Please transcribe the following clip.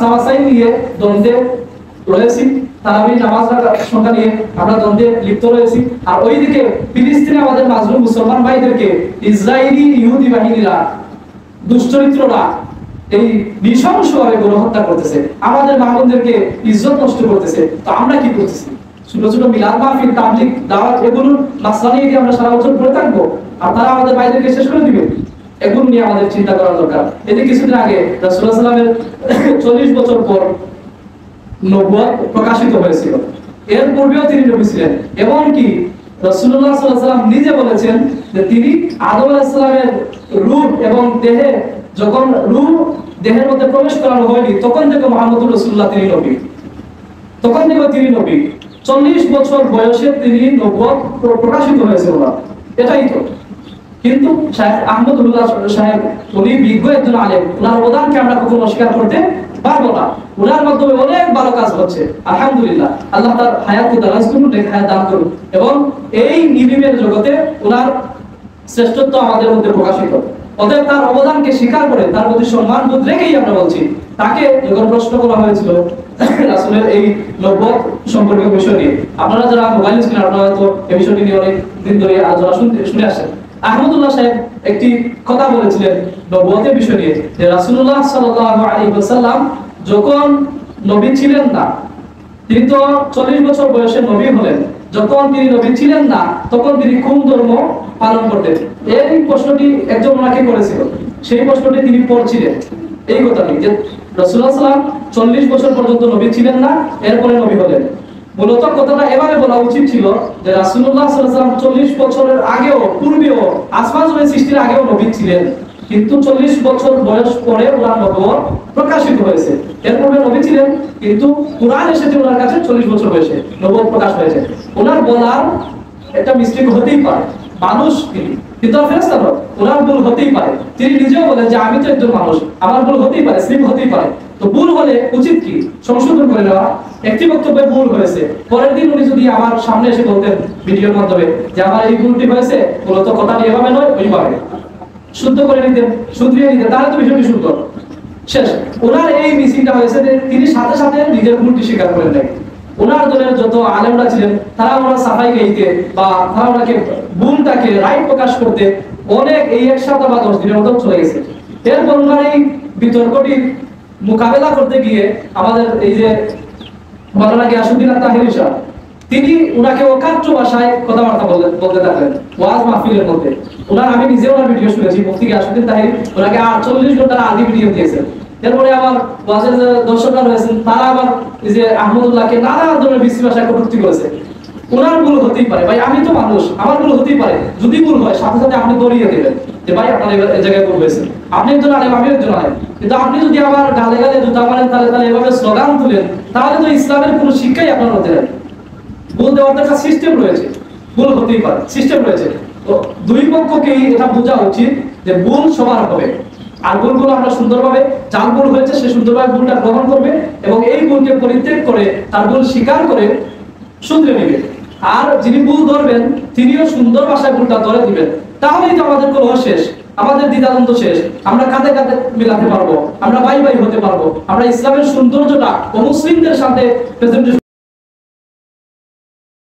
মাসামাসাই নিয়ে দ্বন্দ্বে রয়েছি, তারাবি নামাজ সংখ্যা নিয়ে আমরা দ্বন্দ্বে লিপ্ত রয়েছি। আর ওইদিকে ফিলিস্তিনে আমাদের মাজলুম মুসলমান ভাইদেরকে ইসরায়েলি ইহুদি বাহিনীরা, দুশ্চরিত্ররা এই নৃশংসভাবে গণহত্যা করতেছে, আমাদের মা বোনদেরকে ইজ্জত নষ্ট করতেছে। তো আমরা কি করতেছি? ছোট ছোট মিলাদ মাহফিল, তাবলীগ, দাওয়াত, এগুলোর মাসলা নিয়ে কি আমরা সারা বছর পড়ে থাকবো আর তারা আমাদের ভাইদেরকে শেষ করে দিবে? এগুলো নিয়ে আমাদের চিন্তা করা দরকার। এতে কিছুদিন আগে রাসূলুল্লাহ সাল্লাল্লাহু আলাইহি ওয়াসাল্লামের 40 বছর পর নবুয়ত প্রকাশিত হয়েছিল। এর পূর্বেও তিনি নবী ছিলেন। এমনকি রাসূলুল্লাহ সাল্লাল্লাহু আলাইহি ওয়াসাল্লাম নিজে বলেছেন যে তিনি আদম আলাইহিস সালামের রূহ এবং দেহে, যখন রূহ দেহের মধ্যে প্রবেশ করানো হয়নি তখন থেকে মুহাম্মদুর রাসূলুল্লাহ তিনি নবী, তখন থেকে তিনি নবী। 40 বছর বয়সে তিনি নবুয়ত প্রকাশিত হয়েছিল না, এটাই তো। কিন্তু শায়েখ আহমদুল্লাহ সাহেব উনি বিজ্ঞ একজন আলেম, ওনার অবদানকে আমরা কখনো অস্বীকার করতে পারবো না। ওনার মাধ্যমে অনেক ভালো কাজ হচ্ছে, আলহামদুলিল্লাহ। আল্লাহ তার হায়াতকে দারাজ করুন, হায়াত দান করুন, এবং এই নিরিমের জগতে ওনার শ্রেষ্ঠত্ব আমাদের মধ্যে প্রকাশিত। অতএব তার অবদানকে স্বীকার করে তার প্রতি সম্মান বোধ রেখেই আমরা বলছি। তাকে যখন প্রশ্ন করা হয়েছিল রাসূলের এই নবুয়ত সম্পর্কিত বিষয় নিয়ে, আপনারা যারা মোবাইল স্ক্রিন, আপনারা তো এই বিষয়টি নিয়ে অনেক দিন ধরে আলোচনা শুনে আসছেন। আহমদুল্লাহ সাহেব একটি কথা বলেছিলেন নবুয়তের বিষয় নিয়ে, যে রাসূলুল্লাহ সাল্লাল্লাহু আলাইহি ওয়াসাল্লাম যখন নবী ছিলেন না, তিনি তো 40 বছর বয়সে নবী হলেন, যখন তিনি নবী ছিলেন না তখন তিনি কোন ধর্ম পালন করতেন? এই প্রশ্নটি একজন ওনাকে করেছিল, সেই প্রশ্নটি তিনি পড়ছিলেন এই কথাটি, যে রাসূলুল্লাহ সাল্লাল্লাহু আলাইহি ওয়াসাল্লাম 40 বছর পর্যন্ত নবী ছিলেন না, এরপরে নবী হলেন। মূলত কথাটা এভাবে বলা উচিত ছিল যে রাসূলুল্লাহ সাল্লাল্লাহু আলাইহি ওয়াসাল্লাম 40 বছরের আগেও, পূর্বেও, আসমান জমিন সৃষ্টির আগেও নবী ছিলেন, কিন্তু 40 বছর বয়স পরে ওনার নবুয়ত প্রকাশিত হয়েছে। এর পূর্বে নবী ছিলেন, কিন্তু কুরআন এসেছে ওনার কাছে 40 বছর বয়সে, নবুয়ত প্রকাশ হয়েছে। ওনার বলার একটা মিস্টেক হতেই পারে, মানুষ কিন্তু ফেরেশতা নয়, ওনার ভুল হতেই পারে। তিনি নিজেও বলেন যে আমি তো একজন মানুষ, আমার ভুল হতেই পারে, স্লিপ হতেই পারে। তো ভুল হলে উচিত কি? সংশোধন করে নেওয়া। একটি বক্তব্যে ভুল হয়েছে, পরের দিন উনি যদি আমার সামনে এসে বলতেন ভিডিওর মাধ্যমে যে আমার এই ভুলটি হয়েছে, মূলত কথাটি এভাবে নয় ওইভাবে, শুদ্ধ করে নিতেন, শুধরিয়ে নিতেন, তাহলে তো বিষয়টি সুন্দর শেষ। ওনার এই মিসিংটা হয়েছে যে তিনি সাথে সাথে নিজের ভুলটি স্বীকার করে নেন। ওনার দলের যত আলেমরা ছিলেন তারা ওনার সাফাই গাইতে বা তারা ওনাকে ভুলটাকে রাইট প্রকাশ করতে অনেক এই 1 সপ্তাহ বা 10 দিনের মতো চলে গেছে। এরপর ওনার এই বিতর্কটির মোকাবেলা করতে গিয়ে আমাদের এই যে মাওলানা গিয়াসউদ্দিন তাহিরি সাহেব, তিনি ওনাকে অকাট্য ভাষায় কথাবার্তা বলতে থাকলেন ওয়াজ মাহফিলের মধ্যে। ওনার আমি নিজে ওনার ভিডিও শুনেছি, মুফতি গিয়াসউদ্দিন তাহিরি ওনাকে 48 ঘন্টার আদি ভিডিও দিয়েছেন। এরপরে আবার ওয়াজের দর্শকরা রয়েছেন, তারা আবার এই যে আহমদুল্লাহকে নানা ধরনের বিশ্রী ভাষায় কটূক্তি করেছে। ওনার ভুল হতেই পারে ভাই, আমি তো মানুষ, আমার ভুল হতেই পারে। যদি ভুল হয় সাথে সাথে আপনি দৌড়িয়ে দেবেন যে ভাই আপনার এই জায়গায় ভুল হয়েছে, আপনি একজন আলেম, আমি একজন আলেম। কিন্তু আপনি যদি আবার গালে গালে জুতা মারেন, তাহলে এভাবে স্লোগান তুলেন, তাহলে তো ইসলামের কোনো শিক্ষাই আপনার মধ্যে নেই। ভুল দেওয়ার একটা সিস্টেম রয়েছে, ভুল হতেই পারে, সিস্টেম রয়েছে। তো দুই পক্ষকেই এটা বোঝা উচিত যে ভুল সবার হবে, আর ভুলগুলো আমরা সুন্দরভাবে, যার ভুল হয়েছে সে সুন্দরভাবে ভুলটা গ্রহণ করবে এবং এই ভুলকে পরিত্যাগ করে তার ভুল স্বীকার করে শুধরে নেবে। আর যিনি ভুল ধরবেন তিনিও সুন্দর ভাষায় ভুলটা ধরে দিবেন, তাহলেই তো আমাদের কলহ শেষ, আমাদের দ্বিধাদ্বন্দ্ব শেষ। আমরা কাঁধে কাঁধে মিলাতে পারবো, আমরা ভাই ভাই হতে পারবো, আমরা ইসলামের সৌন্দর্যটা অমুসলিমদের সাথে প্রেজেন্টেশন